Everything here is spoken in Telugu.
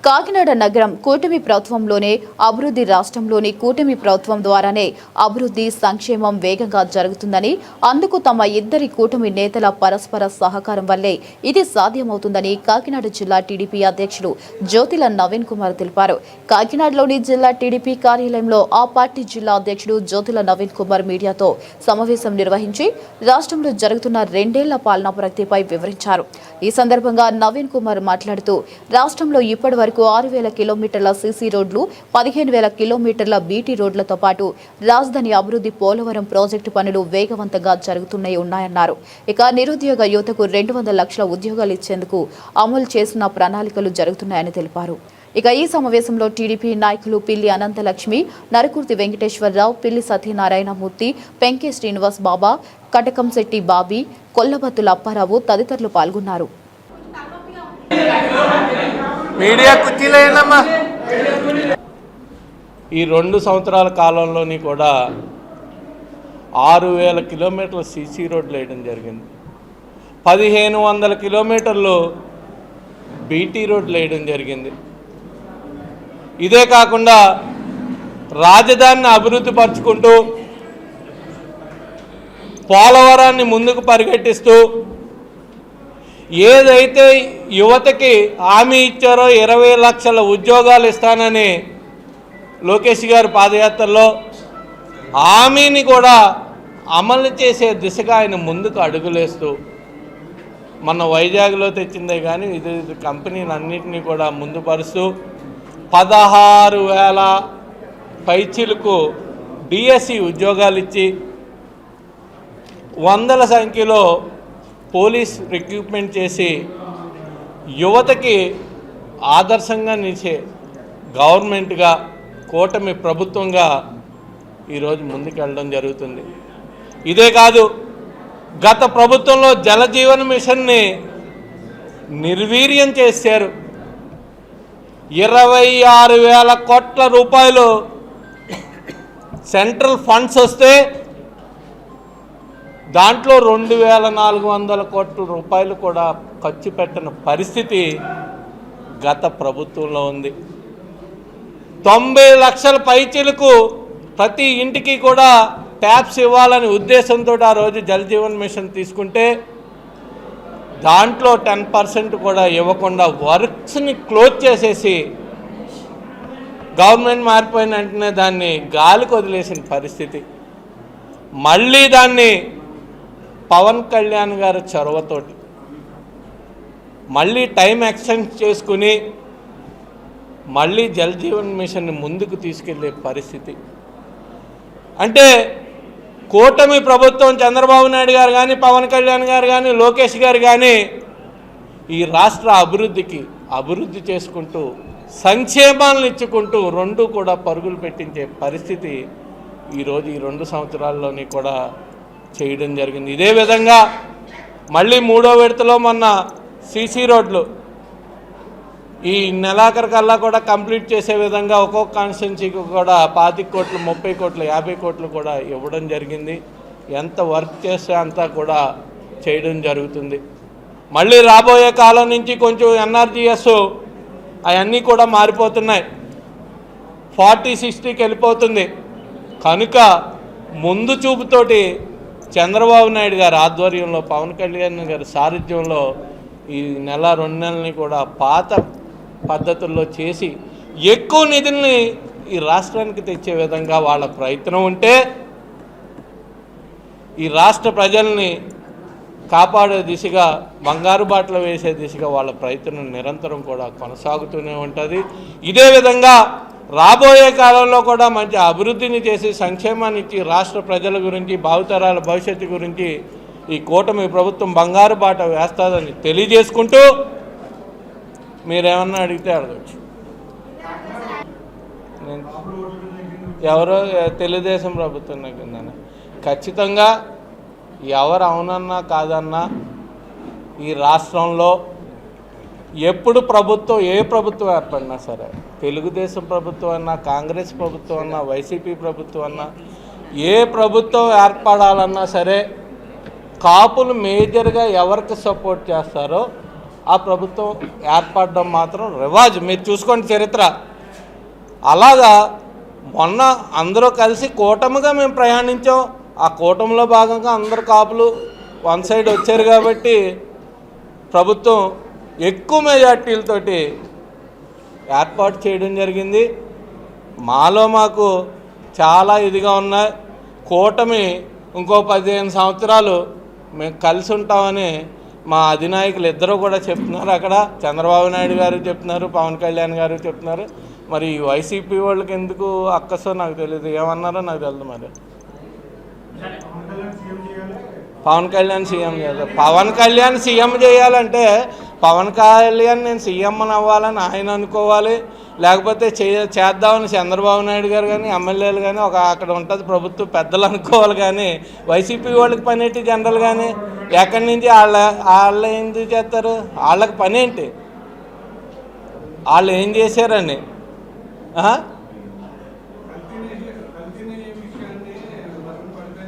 కాకినాడ నగరం కూటమి ప్రభుత్వంలోనే అభివృద్ధి రాష్ట్రంలోని కూటమి ప్రభుత్వం ద్వారానే అభివృద్ధి సంక్షేమం వేగంగా జరుగుతుందని అందుకు తమ ఇద్దరి కూటమి నేతల పరస్పర సహకారం వల్లే ఇది సాధ్యమవుతుందని కాకినాడ జిల్లా టీడీపీ అధ్యక్షుడు జ్యోతిల నవీన్ కుమార్ తెలిపారు. కాకినాడలోని జిల్లా టీడీపీ కార్యాలయంలో ఆ పార్టీ జిల్లా అధ్యక్షుడు జ్యోతిల నవీన్ కుమార్ మీడియాతో సమావేశం నిర్వహించి రాష్ట్రంలో జరుగుతున్న 2 ఏళ్ల పాలనా ప్రగతిపై వివరించారు. ఈ సందర్భంగా నవీన్ కుమార్ మాట్లాడుతూ రాష్ట్రంలో ఇప్పటి 6,000 కిలోమీటర్ల సీసీ రోడ్లు, 15,000 కిలోమీటర్ల బీటీ రోడ్లతో పాటు రాజధాని అభివృద్ధి పోలవరం ప్రాజెక్టు పనులు వేగవంతంగా ఉన్నాయన్నారు. ఇక నిరుద్యోగ యువతకు 200 లక్షల ఉద్యోగాలు ఇచ్చేందుకు అమలు చేసిన ప్రణాళికలు జరుగుతున్నాయని తెలిపారు. ఇక ఈ సమావేశంలో టీడీపీ నాయకులు పిల్లి అనంతలక్ష్మి, నరకుర్తి వెంకటేశ్వరరావు, పిల్లి సత్యనారాయణమూర్తి, పెంకే శ్రీనివాస్ బాబా, కటకంశెట్టి బాబీ, కొల్లబత్తుల అప్పారావు తదితరులు పాల్గొన్నారు. మీడియా కుర్చీలేనమ్మా. ఈ 2 సంవత్సరాల కాలంలోని కూడా 6,000 కిలోమీటర్ల సీసీ రోడ్లు వేయడం జరిగింది. 1,500 కిలోమీటర్లు బీటీ రోడ్లు వేయడం జరిగింది. ఇదే కాకుండా రాజధానిని అభివృద్ధి పరుచుకుంటూ పోలవరాన్ని ముందుకు పరిగెట్టిస్తూ ఏదైతే యువతకి హామీ ఇచ్చారో 20 లక్షల ఉద్యోగాలు ఇస్తానని లోకేష్ గారు పాదయాత్రలో హామీని కూడా అమలు చేసే దిశగా ఆయన ముందుకు అడుగులేస్తూ మన వైజాగ్లో తెచ్చిందే కానీ ఇది కంపెనీలన్నింటినీ కూడా ముందుపరుస్తూ 16,000 పైచీలకు డిఎస్సి ఉద్యోగాలు ఇచ్చి వందల సంఖ్యలో పోలీస్ రిక్రూట్మెంట్ చేసి యువతకి ఆదర్శంగా నిలిచే గవర్నమెంట్గా కూటమి ప్రభుత్వంగా ఈరోజు ముందుకెళ్ళడం జరుగుతుంది. ఇదే కాదు, గత ప్రభుత్వంలో జలజీవన్ మిషన్ని నిర్వీర్యం చేశారు. 26,000 కోట్ల రూపాయలు సెంట్రల్ ఫండ్స్ వస్తే దాంట్లో 2,400 కోట్ల రూపాయలు కూడా ఖర్చు పెట్టిన పరిస్థితి గత ప్రభుత్వంలో ఉంది. 90 లక్షల పైచీలకు ప్రతి ఇంటికి కూడా ట్యాప్స్ ఇవ్వాలనే ఉద్దేశంతో ఆ రోజు జలజీవన్ మిషన్ తీసుకుంటే దాంట్లో 10% కూడా ఇవ్వకుండా వర్క్స్ని క్లోజ్ చేసేసి గవర్నమెంట్ మారిపోయిన వెంటనే దాన్ని గాలికి వదిలేసిన పరిస్థితి. మళ్ళీ దాన్ని పవన్ కళ్యాణ్ గారి చొరవతోటి మళ్ళీ టైం ఎక్స్టెండ్ చేసుకుని మళ్ళీ జలజీవన్ మిషన్ని ముందుకు తీసుకెళ్లే పరిస్థితి. అంటే కూటమి ప్రభుత్వం చంద్రబాబు నాయుడు గారు కానీ, పవన్ కళ్యాణ్ గారు కానీ, లోకేష్ గారు కానీ ఈ రాష్ట్ర అభివృద్ధి చేసుకుంటూ సంక్షేమాలను ఇచ్చుకుంటూ 2 కూడా పరుగులు పెట్టించే పరిస్థితి ఈరోజు ఈ 2 సంవత్సరాల్లోని కూడా చేయడం జరిగింది. ఇదే విధంగా మళ్ళీ 3వ విడతలో మొన్న సీసీ రోడ్లు ఈ నెలాఖరికల్లా కూడా కంప్లీట్ చేసే విధంగా ఒక్కొక్క కాన్స్టిట్యున్సీకి కూడా 25 కోట్లు, 30 కోట్లు, 50 కోట్లు కూడా ఇవ్వడం జరిగింది. ఎంత వర్క్ చేస్తే అంతా కూడా చేయడం జరుగుతుంది. మళ్ళీ రాబోయే కాలం నుంచి కొంచెం ఎన్ఆర్జీఎస్ అవన్నీ కూడా మారిపోతున్నాయి. 40-60కి వెళ్ళిపోతుంది. కనుక ముందు చూపుతోటి చంద్రబాబు నాయుడు గారి ఆధ్వర్యంలో, పవన్ కళ్యాణ్ గారి సారథ్యంలో ఈ 1-2 నెలలని కూడా పాత పద్ధతుల్లో చేసి ఎక్కువ నిధుల్ని ఈ రాష్ట్రానికి తెచ్చే విధంగా వాళ్ళ ప్రయత్నం ఉంటే ఈ రాష్ట్ర ప్రజల్ని కాపాడే దిశగా, బంగారు బాటలు వేసే దిశగా వాళ్ళ ప్రయత్నం నిరంతరం కూడా కొనసాగుతూనే ఉంటుంది. ఇదే విధంగా రాబోయే కాలంలో కూడా మంచి అభివృద్ధిని చేసి సంక్షేమాన్ని ఇచ్చి రాష్ట్ర ప్రజల గురించి, భావితరాల భవిష్యత్తు గురించి ఈ కూటమి ప్రభుత్వం బంగారు బాట వేస్తుందని తెలియజేసుకుంటూ మీరేమన్నా అడిగితే అడగచ్చు. ఎవరో తెలుగుదేశం ప్రభుత్వం కింద ఖచ్చితంగా ఎవరు అవునన్నా కాదన్నా ఈ రాష్ట్రంలో ఎప్పుడు ప్రభుత్వం, ఏ ప్రభుత్వం ఏర్పడినా సరే, తెలుగుదేశం ప్రభుత్వం అన్నా, కాంగ్రెస్ ప్రభుత్వం అన్నా, వైసీపీ ప్రభుత్వం అన్నా, ఏ ప్రభుత్వం ఏర్పడాలన్నా సరే కాపులు మేజర్గా ఎవరికి సపోర్ట్ చేస్తారో ఆ ప్రభుత్వం ఏర్పడడం మాత్రం రివాజ్. మీరు చూసుకోండి చరిత్ర. అలాగా మొన్న అందరూ కలిసి కూటమిగా మేము ప్రయాణించాం. ఆ కూటమిలో భాగంగా అందరు కాపులు వన్ సైడ్ వచ్చారు కాబట్టి ప్రభుత్వం ఎక్కువ మెజార్టీలతోటి ఏర్పాటు చేయడం జరిగింది. మాలో మాకు చాలా ఇదిగా ఉన్నాయి. కూటమి ఇంకో 15 సంవత్సరాలు మేము కలిసి ఉంటామని మా అధినాయకులు ఇద్దరు కూడా చెప్తున్నారు. అక్కడ చంద్రబాబు నాయుడు గారు చెప్తున్నారు, పవన్ కళ్యాణ్ గారు చెప్తున్నారు. మరి వైసీపీ వాళ్ళకి ఎందుకు అక్కసో నాకు తెలియదు, ఏమన్నారో నాకు తెలియదు. మరి పవన్ కళ్యాణ్ సీఎం చేయాలి. పవన్ కళ్యాణ్ సీఎం చేయాలంటే పవన్ కళ్యాణ్ నేను సీఎం అని అవ్వాలని ఆయన అనుకోవాలి, లేకపోతే చేద్దామని చంద్రబాబు నాయుడు గారు కానీ ఎమ్మెల్యేలు కానీ అక్కడ ఉంటుంది ప్రభుత్వ పెద్దలు అనుకోవాలి. కానీ వైసీపీ వాళ్ళకి పని ఏంటి? జనరల్ కానీ ఎక్కడి నుంచి వాళ్ళు ఎందుకు చేస్తారు? వాళ్ళకి పని ఏంటి? వాళ్ళు ఏం చేశారని